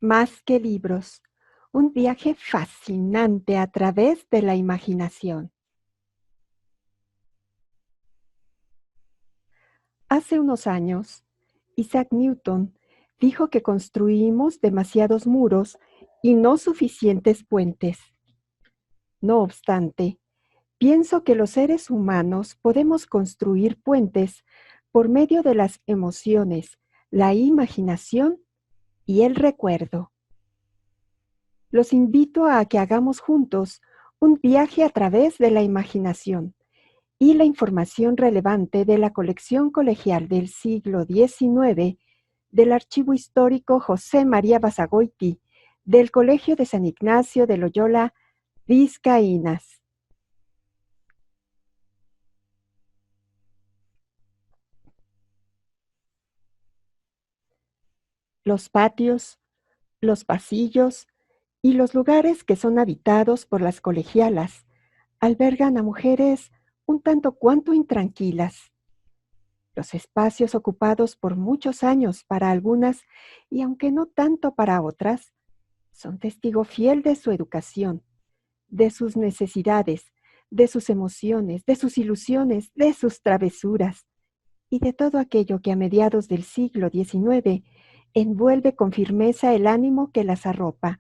Más que libros, un viaje fascinante a través de la imaginación. Hace unos años, Isaac Newton dijo que construimos demasiados muros y no suficientes puentes. No obstante, pienso que los seres humanos podemos construir puentes por medio de las emociones, la imaginación y el recuerdo. Los invito a que hagamos juntos un viaje a través de la imaginación y la información relevante de la colección colegial del siglo XIX del Archivo Histórico José María Basagoiti del Colegio de San Ignacio de Loyola, Vizcaínas. Los patios, los pasillos y los lugares que son habitados por las colegialas albergan a mujeres un tanto cuanto intranquilas. Los espacios ocupados por muchos años para algunas y aunque no tanto para otras, son testigo fiel de su educación, de sus necesidades, de sus emociones, de sus ilusiones, de sus travesuras y de todo aquello que a mediados del siglo XIX envuelve con firmeza el ánimo que las arropa,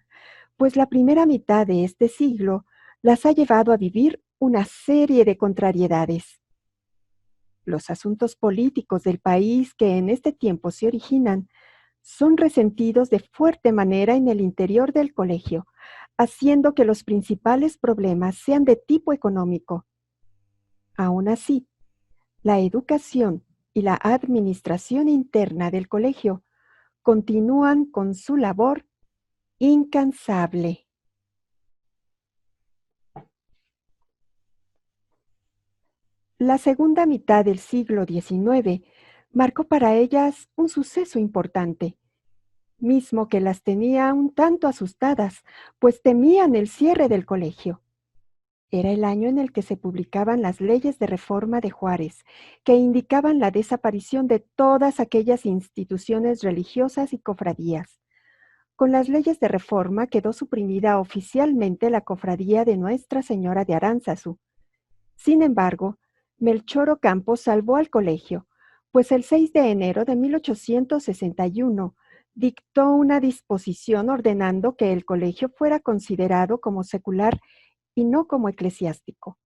pues la primera mitad de este siglo las ha llevado a vivir una serie de contrariedades. Los asuntos políticos del país que en este tiempo se originan son resentidos de fuerte manera en el interior del colegio, haciendo que los principales problemas sean de tipo económico. Aún así, la educación y la administración interna del colegio continúan con su labor incansable. La segunda mitad del siglo XIX marcó para ellas un suceso importante, mismo que las tenía un tanto asustadas, pues temían el cierre del colegio. Era el año en el que se publicaban las leyes de reforma de Juárez, que indicaban la desaparición de todas aquellas instituciones religiosas y cofradías. Con las leyes de reforma quedó suprimida oficialmente la cofradía de Nuestra Señora de Aránzazu. Sin embargo, Melchor Ocampo salvó al colegio, pues el 6 de enero de 1861 dictó una disposición ordenando que el colegio fuera considerado como secular y no como eclesiástico.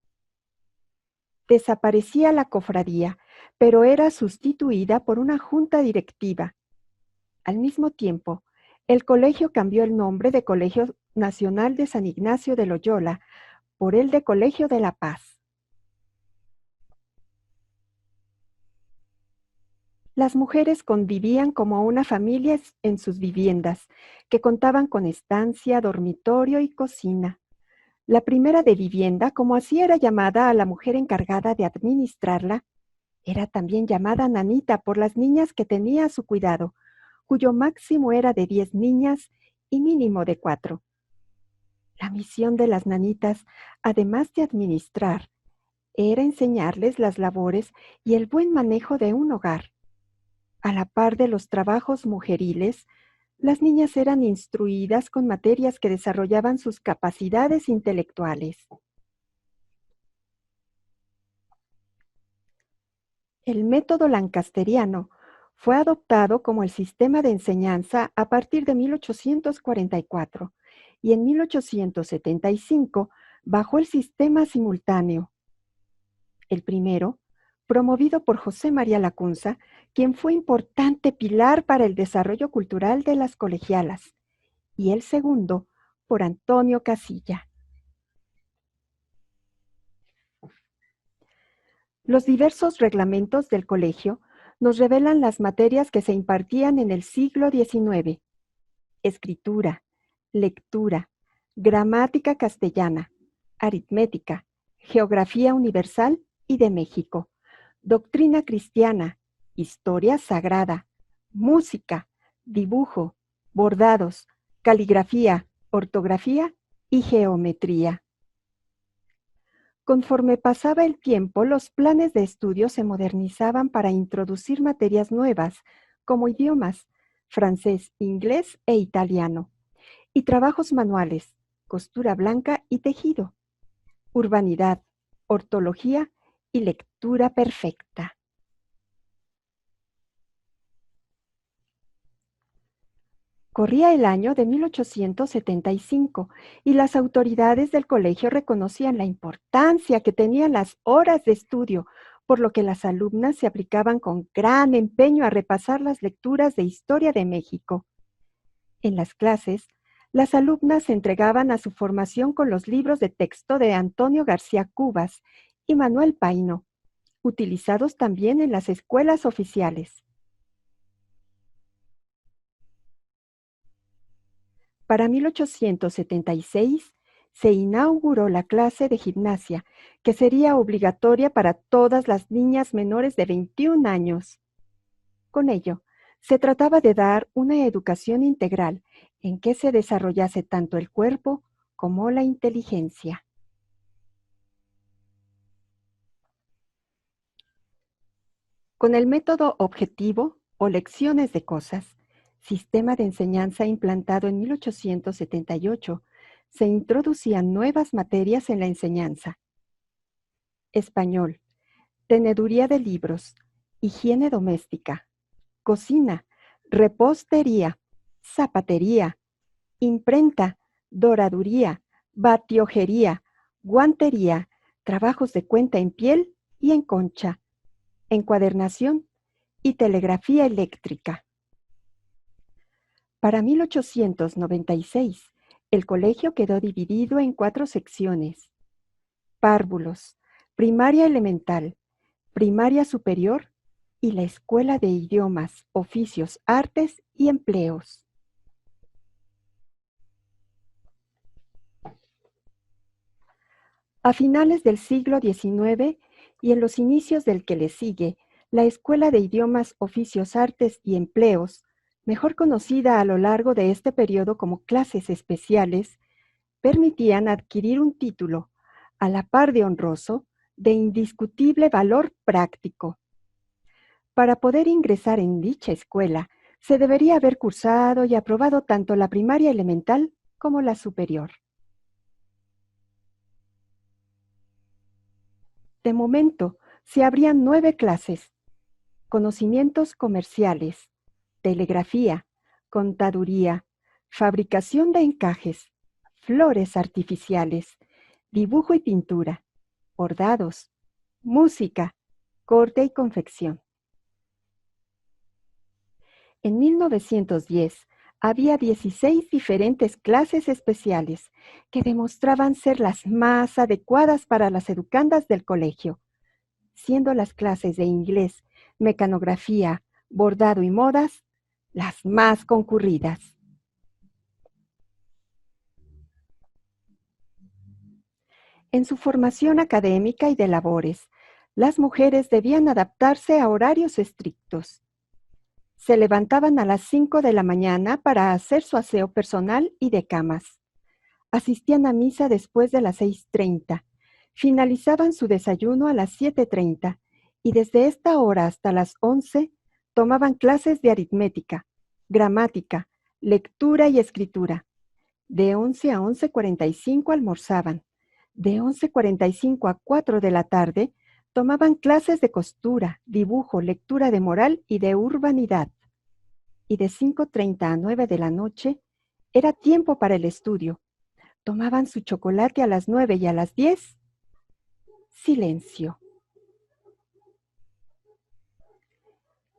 Desaparecía la cofradía, pero era sustituida por una junta directiva. Al mismo tiempo, el colegio cambió el nombre de Colegio Nacional de San Ignacio de Loyola por el de Colegio de la Paz. Las mujeres convivían como una familia en sus viviendas, que contaban con estancia, dormitorio y cocina. La primera de vivienda, como así era llamada a la mujer encargada de administrarla, era también llamada nanita por las niñas que tenía a su cuidado, cuyo máximo era de 10 niñas y mínimo de 4. La misión de las nanitas, además de administrar, era enseñarles las labores y el buen manejo de un hogar. A la par de los trabajos mujeriles, las niñas eran instruidas con materias que desarrollaban sus capacidades intelectuales. El método lancasteriano fue adoptado como el sistema de enseñanza a partir de 1844 y en 1875 bajo el sistema simultáneo. El primero, promovido por José María Lacunza, quien fue importante pilar para el desarrollo cultural de las colegialas, y el segundo, por Antonio Casilla. Los diversos reglamentos del colegio nos revelan las materias que se impartían en el siglo XIX: escritura, lectura, gramática castellana, aritmética, geografía universal y de México, doctrina cristiana, historia sagrada, música, dibujo, bordados, caligrafía, ortografía y geometría. Conforme pasaba el tiempo, los planes de estudio se modernizaban para introducir materias nuevas, como idiomas, francés, inglés e italiano, y trabajos manuales, costura blanca y tejido, urbanidad, ortología y lectura perfecta. Corría el año de 1875 y las autoridades del colegio reconocían la importancia que tenían las horas de estudio, por lo que las alumnas se aplicaban con gran empeño a repasar las lecturas de Historia de México. En las clases, las alumnas se entregaban a su formación con los libros de texto de Antonio García Cubas y Manuel Paino, utilizados también en las escuelas oficiales. Para 1876 se inauguró la clase de gimnasia, que sería obligatoria para todas las niñas menores de 21 años. Con ello, se trataba de dar una educación integral en que se desarrollase tanto el cuerpo como la inteligencia. Con el método objetivo o lecciones de cosas, sistema de enseñanza implantado en 1878, se introducían nuevas materias en la enseñanza: español, teneduría de libros, higiene doméstica, cocina, repostería, zapatería, imprenta, doraduría, batiojería, guantería, trabajos de cuenta en piel y en concha, encuadernación y telegrafía eléctrica. Para 1896, el colegio quedó dividido en 4 secciones: párvulos, primaria elemental, primaria superior y la Escuela de Idiomas, Oficios, Artes y Empleos. A finales del siglo XIX y en los inicios del que le sigue, la Escuela de Idiomas, Oficios, Artes y Empleos, mejor conocida a lo largo de este periodo como clases especiales, permitían adquirir un título, a la par de honroso, de indiscutible valor práctico. Para poder ingresar en dicha escuela, se debería haber cursado y aprobado tanto la primaria elemental como la superior. De momento, se abrían 9 clases: conocimientos comerciales, telegrafía, contaduría, fabricación de encajes, flores artificiales, dibujo y pintura, bordados, música, corte y confección. En 1910 había 16 diferentes clases especiales que demostraban ser las más adecuadas para las educandas del colegio, siendo las clases de inglés, mecanografía, bordado y modas las más concurridas. En su formación académica y de labores, las mujeres debían adaptarse a horarios estrictos. Se levantaban a las 5 de la mañana para hacer su aseo personal y de camas. Asistían a misa después de las 6:30. Finalizaban su desayuno a las 7:30 y desde esta hora hasta las 11 tomaban clases de aritmética, gramática, lectura y escritura. De 11 a 11:45 almorzaban. De 11:45 a 4 de la tarde tomaban clases de costura, dibujo, lectura de moral y de urbanidad. Y de 5:30 a 9 de la noche era tiempo para el estudio. Tomaban su chocolate a las 9 y a las 10, silencio.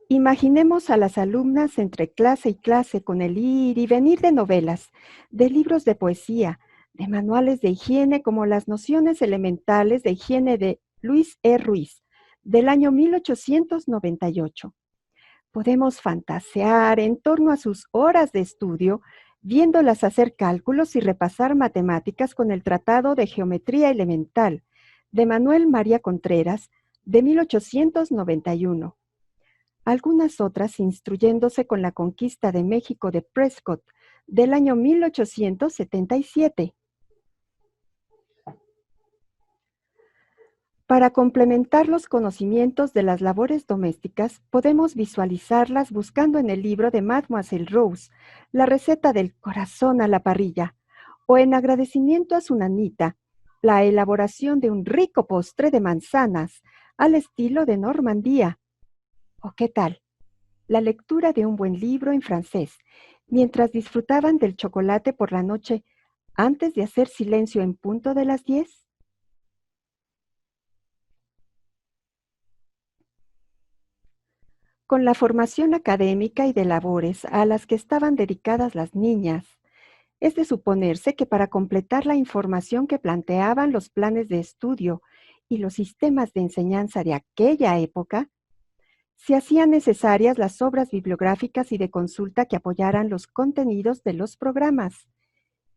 Imaginemos a las alumnas entre clase y clase con el ir y venir de novelas, de libros de poesía, de manuales de higiene como las nociones elementales de higiene de Luis E. Ruiz, del año 1898. Podemos fantasear en torno a sus horas de estudio, viéndolas hacer cálculos y repasar matemáticas con el Tratado de Geometría Elemental de Manuel María Contreras de 1891. Algunas otras instruyéndose con la conquista de México de Prescott del año 1877. Para complementar los conocimientos de las labores domésticas, podemos visualizarlas buscando en el libro de Mademoiselle Rose la receta del corazón a la parrilla, o en agradecimiento a su nanita, la elaboración de un rico postre de manzanas al estilo de Normandía. ¿O qué tal? La lectura de un buen libro en francés, mientras disfrutaban del chocolate por la noche antes de hacer silencio en punto de las 10. Con la formación académica y de labores a las que estaban dedicadas las niñas, es de suponerse que para completar la información que planteaban los planes de estudio y los sistemas de enseñanza de aquella época, se hacían necesarias las obras bibliográficas y de consulta que apoyaran los contenidos de los programas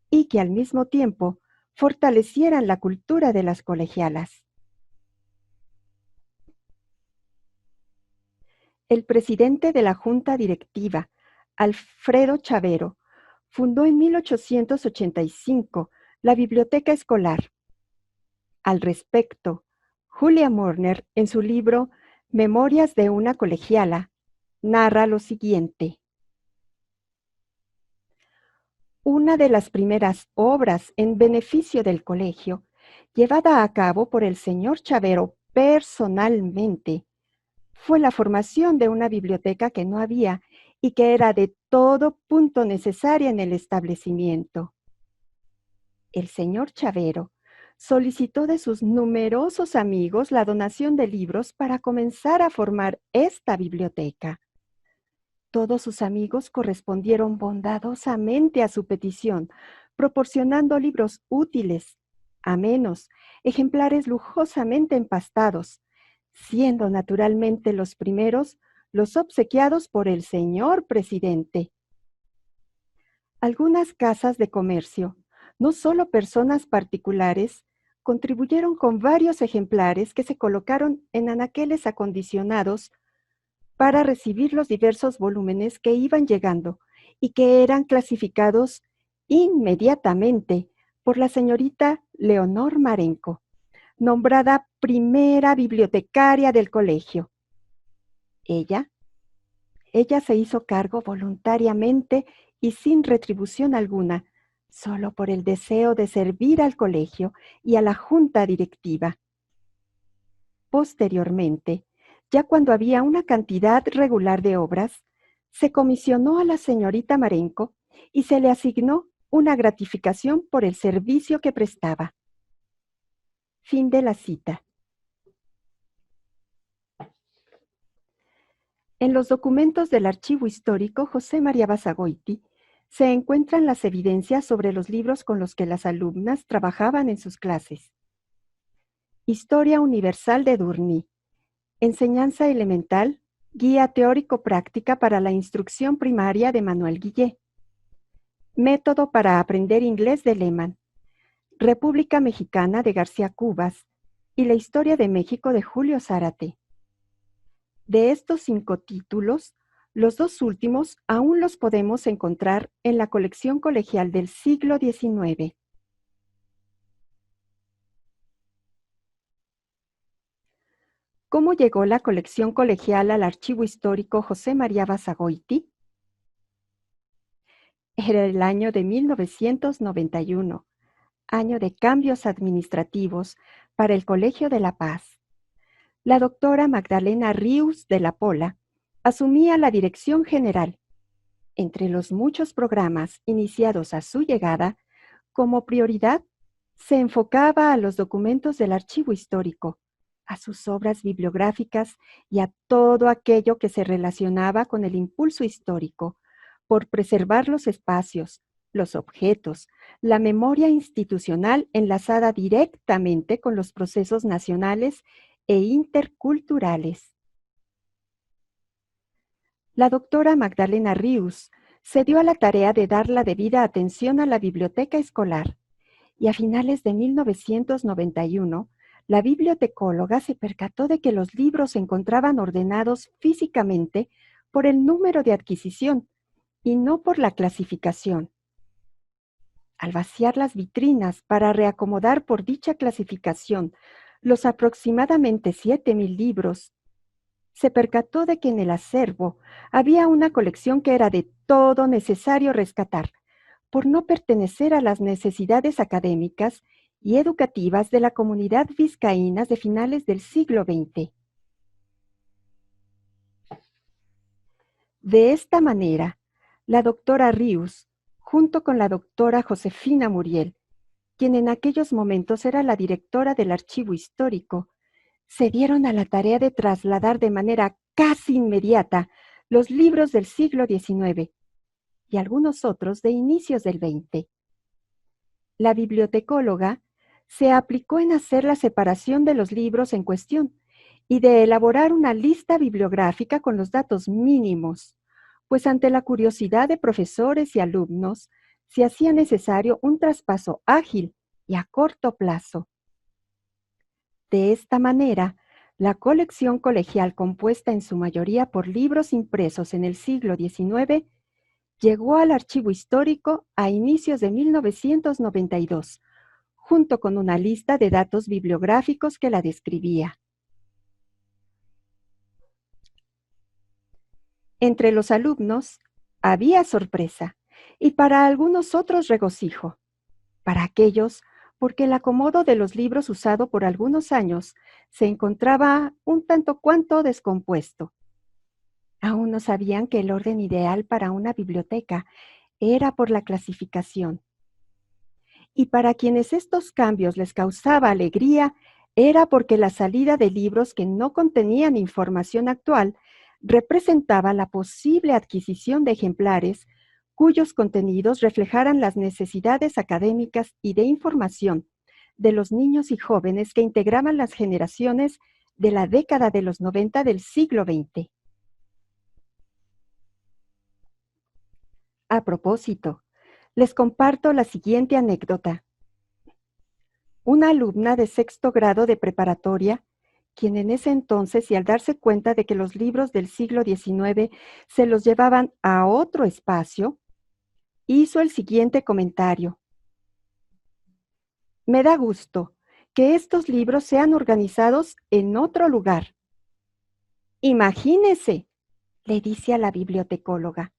y que al mismo tiempo fortalecieran la cultura de las colegialas. El presidente de la Junta Directiva, Alfredo Chavero, fundó en 1885 la Biblioteca Escolar. Al respecto, Julia Murner, en su libro Memorias de una colegiala, narra lo siguiente. Una de las primeras obras en beneficio del colegio, llevada a cabo por el señor Chavero personalmente, fue la formación de una biblioteca que no había y que era de todo punto necesaria en el establecimiento. El señor Chavero solicitó de sus numerosos amigos la donación de libros para comenzar a formar esta biblioteca. Todos sus amigos correspondieron bondadosamente a su petición, proporcionando libros útiles, amenos, ejemplares lujosamente empastados, siendo naturalmente los primeros los obsequiados por el señor presidente. Algunas casas de comercio, no solo personas particulares, contribuyeron con varios ejemplares que se colocaron en anaqueles acondicionados para recibir los diversos volúmenes que iban llegando y que eran clasificados inmediatamente por la señorita Leonor Marenco, nombrada primera bibliotecaria del colegio. Ella se hizo cargo voluntariamente y sin retribución alguna, solo por el deseo de servir al colegio y a la junta directiva. Posteriormente, ya cuando había una cantidad regular de obras, se comisionó a la señorita Marenco y se le asignó una gratificación por el servicio que prestaba. Fin de la cita. En los documentos del Archivo Histórico José María Basagoiti se encuentran las evidencias sobre los libros con los que las alumnas trabajaban en sus clases. Historia Universal de Durny, Enseñanza Elemental, Guía Teórico-Práctica para la Instrucción Primaria de Manuel Guillé. Método para aprender inglés de Lehmann. República Mexicana de García Cubas y La Historia de México de Julio Zárate. De estos 5 títulos, los 2 últimos aún los podemos encontrar en la colección colegial del siglo XIX. ¿Cómo llegó la colección colegial al Archivo Histórico José María Basagoiti? Era el año de 1991, año de cambios administrativos para el Colegio de La Paz. La doctora Magdalena Ríos de la Pola asumía la dirección general. Entre los muchos programas iniciados a su llegada, como prioridad, se enfocaba a los documentos del archivo histórico, a sus obras bibliográficas y a todo aquello que se relacionaba con el impulso histórico, por preservar los espacios, los objetos, la memoria institucional enlazada directamente con los procesos nacionales e interculturales. La doctora Magdalena Ríos se dio a la tarea de dar la debida atención a la biblioteca escolar y a finales de 1991, la bibliotecóloga se percató de que los libros se encontraban ordenados físicamente por el número de adquisición y no por la clasificación. Al vaciar las vitrinas para reacomodar por dicha clasificación los aproximadamente 7,000 libros, se percató de que en el acervo había una colección que era de todo necesario rescatar, por no pertenecer a las necesidades académicas y educativas de la comunidad vizcaína de finales del siglo XX. De esta manera, la doctora Rius, junto con la doctora Josefina Muriel, quien en aquellos momentos era la directora del archivo histórico, se dieron a la tarea de trasladar de manera casi inmediata los libros del siglo XIX y algunos otros de inicios del XX. La bibliotecóloga se aplicó en hacer la separación de los libros en cuestión y de elaborar una lista bibliográfica con los datos mínimos, pues ante la curiosidad de profesores y alumnos se hacía necesario un traspaso ágil y a corto plazo. De esta manera, la colección colegial, compuesta en su mayoría por libros impresos en el siglo XIX, llegó al archivo histórico a inicios de 1992, junto con una lista de datos bibliográficos que la describía. Entre los alumnos había sorpresa y para algunos otros regocijo. Para aquellos, porque el acomodo de los libros usado por algunos años se encontraba un tanto cuanto descompuesto. Aún no sabían que el orden ideal para una biblioteca era por la clasificación. Y para quienes estos cambios les causaba alegría, era porque la salida de libros que no contenían información actual representaba la posible adquisición de ejemplares cuyos contenidos reflejaran las necesidades académicas y de información de los niños y jóvenes que integraban las generaciones de la década de los 90 del siglo XX. A propósito, les comparto la siguiente anécdota. Una alumna de sexto grado de preparatoria, quien en ese entonces y al darse cuenta de que los libros del siglo XIX se los llevaban a otro espacio, hizo el siguiente comentario. Me da gusto que estos libros sean organizados en otro lugar. Imagínese, le dice a la bibliotecóloga.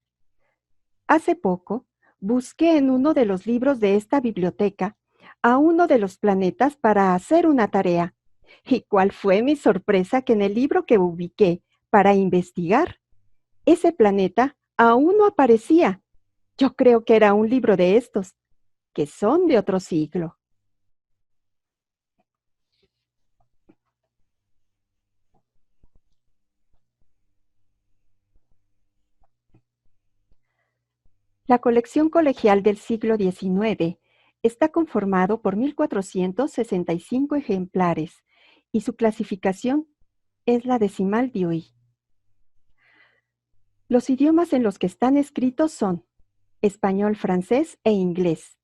Hace poco busqué en uno de los libros de esta biblioteca a uno de los planetas para hacer una tarea. ¿Y cuál fue mi sorpresa que en el libro que ubiqué para investigar, ese planeta aún no aparecía? Yo creo que era un libro de estos, que son de otro siglo. La colección colegial del siglo XIX está conformado por 1,465 ejemplares y su clasificación es la decimal Dewey. Los idiomas en los que están escritos son español, francés e inglés.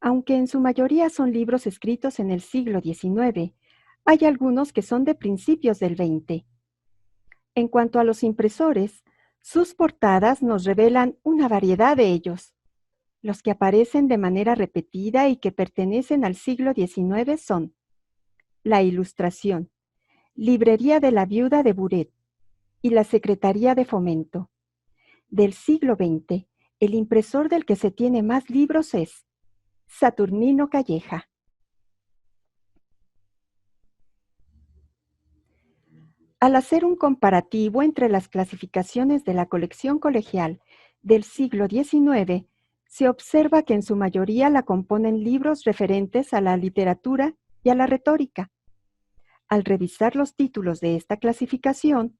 Aunque en su mayoría son libros escritos en el siglo XIX, hay algunos que son de principios del XX. En cuanto a los impresores, sus portadas nos revelan una variedad de ellos. Los que aparecen de manera repetida y que pertenecen al siglo XIX son La Ilustración, Librería de la Viuda de Buret y la Secretaría de Fomento. Del siglo XX, el impresor del que se tiene más libros es Saturnino Calleja. Al hacer un comparativo entre las clasificaciones de la colección colegial del siglo XIX, se observa que en su mayoría la componen libros referentes a la literatura y a la retórica. Al revisar los títulos de esta clasificación,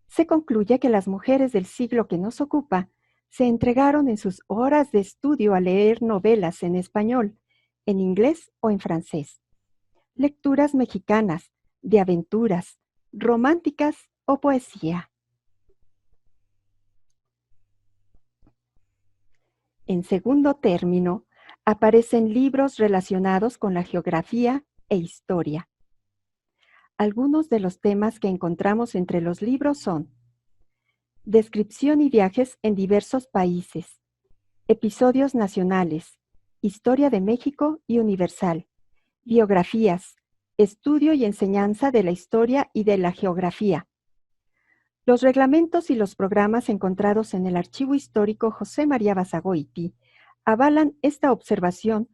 se concluye que las mujeres del siglo que nos ocupa se entregaron en sus horas de estudio a leer novelas en español, en inglés o en francés, lecturas mexicanas, de aventuras, románticas o poesía. En segundo término, aparecen libros relacionados con la geografía e historia. Algunos de los temas que encontramos entre los libros son descripción y viajes en diversos países, episodios nacionales, historia de México y universal, biografías, estudio y enseñanza de la historia y de la geografía. Los reglamentos y los programas encontrados en el Archivo Histórico José María Basagoiti avalan esta observación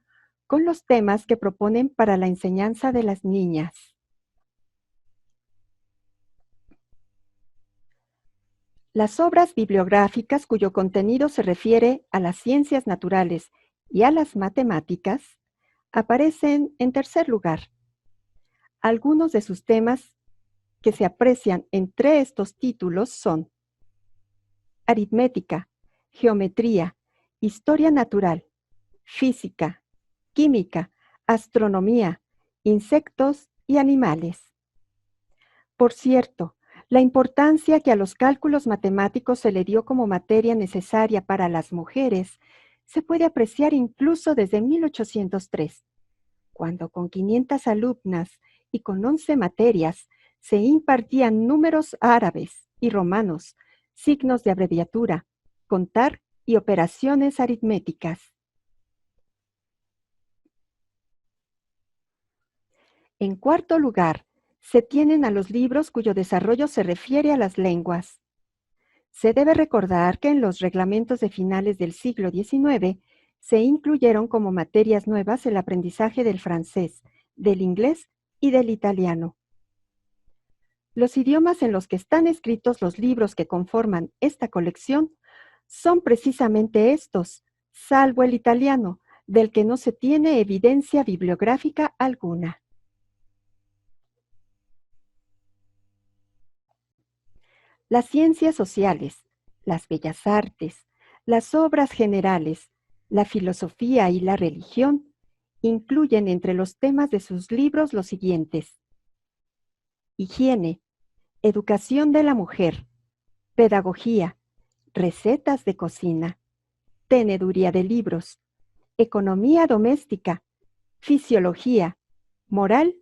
con los temas que proponen para la enseñanza de las niñas. Las obras bibliográficas cuyo contenido se refiere a las ciencias naturales y a las matemáticas aparecen en tercer lugar. Algunos de sus temas que se aprecian entre estos títulos son aritmética, geometría, historia natural, física, química, astronomía, insectos y animales. Por cierto, la importancia que a los cálculos matemáticos se le dio como materia necesaria para las mujeres se puede apreciar incluso desde 1803, cuando con 500 alumnas y con 11 materias se impartían números árabes y romanos, signos de abreviatura, contar y operaciones aritméticas. En cuarto lugar, se tienen a los libros cuyo desarrollo se refiere a las lenguas. Se debe recordar que en los reglamentos de finales del siglo XIX se incluyeron como materias nuevas el aprendizaje del francés, del inglés y del italiano. Los idiomas en los que están escritos los libros que conforman esta colección son precisamente estos, salvo el italiano, del que no se tiene evidencia bibliográfica alguna. Las ciencias sociales, las bellas artes, las obras generales, la filosofía y la religión incluyen entre los temas de sus libros los siguientes: higiene, educación de la mujer, pedagogía, recetas de cocina, teneduría de libros, economía doméstica, fisiología, moral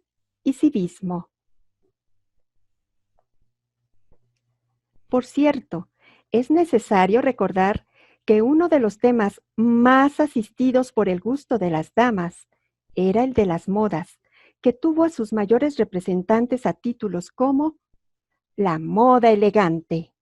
y civismo. Por cierto, es necesario recordar que uno de los temas más asistidos por el gusto de las damas era el de las modas, que tuvo a sus mayores representantes a títulos como la moda elegante.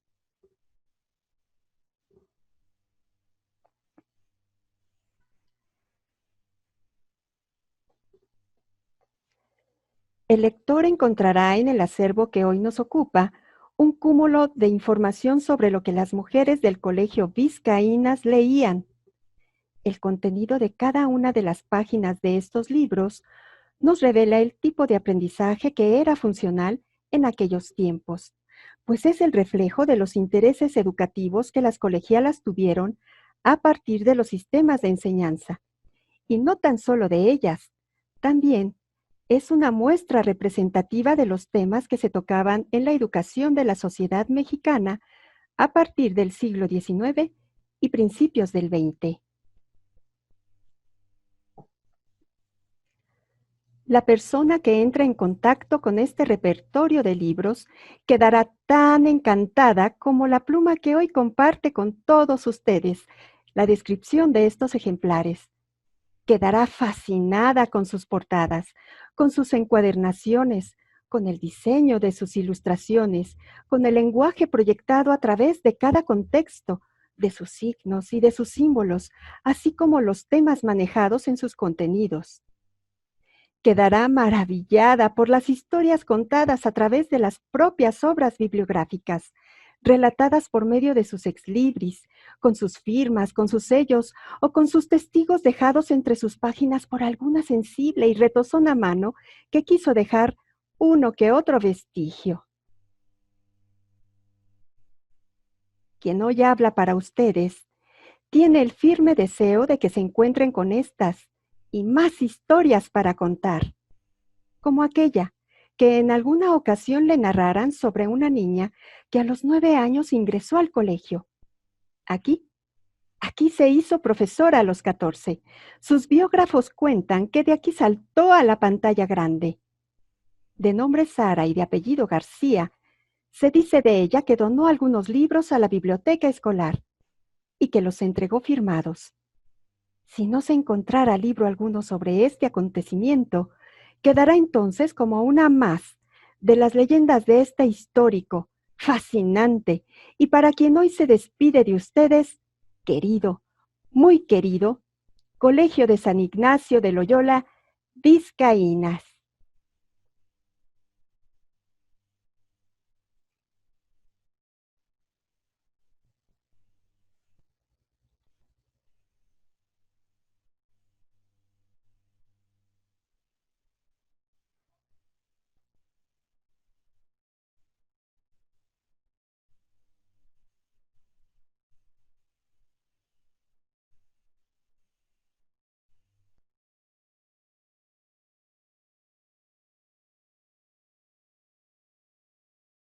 El lector encontrará en el acervo que hoy nos ocupa un cúmulo de información sobre lo que las mujeres del Colegio Vizcaínas leían. El contenido de cada una de las páginas de estos libros nos revela el tipo de aprendizaje que era funcional en aquellos tiempos, pues es el reflejo de los intereses educativos que las colegialas tuvieron a partir de los sistemas de enseñanza, y no tan solo de ellas, también es una muestra representativa de los temas que se tocaban en la educación de la sociedad mexicana a partir del siglo XIX y principios del XX. La persona que entra en contacto con este repertorio de libros quedará tan encantada como la pluma que hoy comparte con todos ustedes la descripción de estos ejemplares. Quedará fascinada con sus portadas, con sus encuadernaciones, con el diseño de sus ilustraciones, con el lenguaje proyectado a través de cada contexto, de sus signos y de sus símbolos, así como los temas manejados en sus contenidos. Quedará maravillada por las historias contadas a través de las propias obras bibliográficas, relatadas por medio de sus exlibris, con sus firmas, con sus sellos o con sus testigos dejados entre sus páginas por alguna sensible y retozona mano que quiso dejar uno que otro vestigio. Quien hoy habla para ustedes tiene el firme deseo de que se encuentren con estas y más historias para contar, como aquella que en alguna ocasión le narraran sobre una niña que a los 9 años ingresó al colegio. Aquí se hizo profesora a los 14. Sus biógrafos cuentan que de aquí saltó a la pantalla grande. De nombre Sara y de apellido García, se dice de ella que donó algunos libros a la biblioteca escolar y que los entregó firmados. Si no se encontrara libro alguno sobre este acontecimiento, Quedará entonces como una más de las leyendas de este histórico, fascinante, y para quien hoy se despide de ustedes, querido, muy querido, Colegio de San Ignacio de Loyola, Vizcaínas.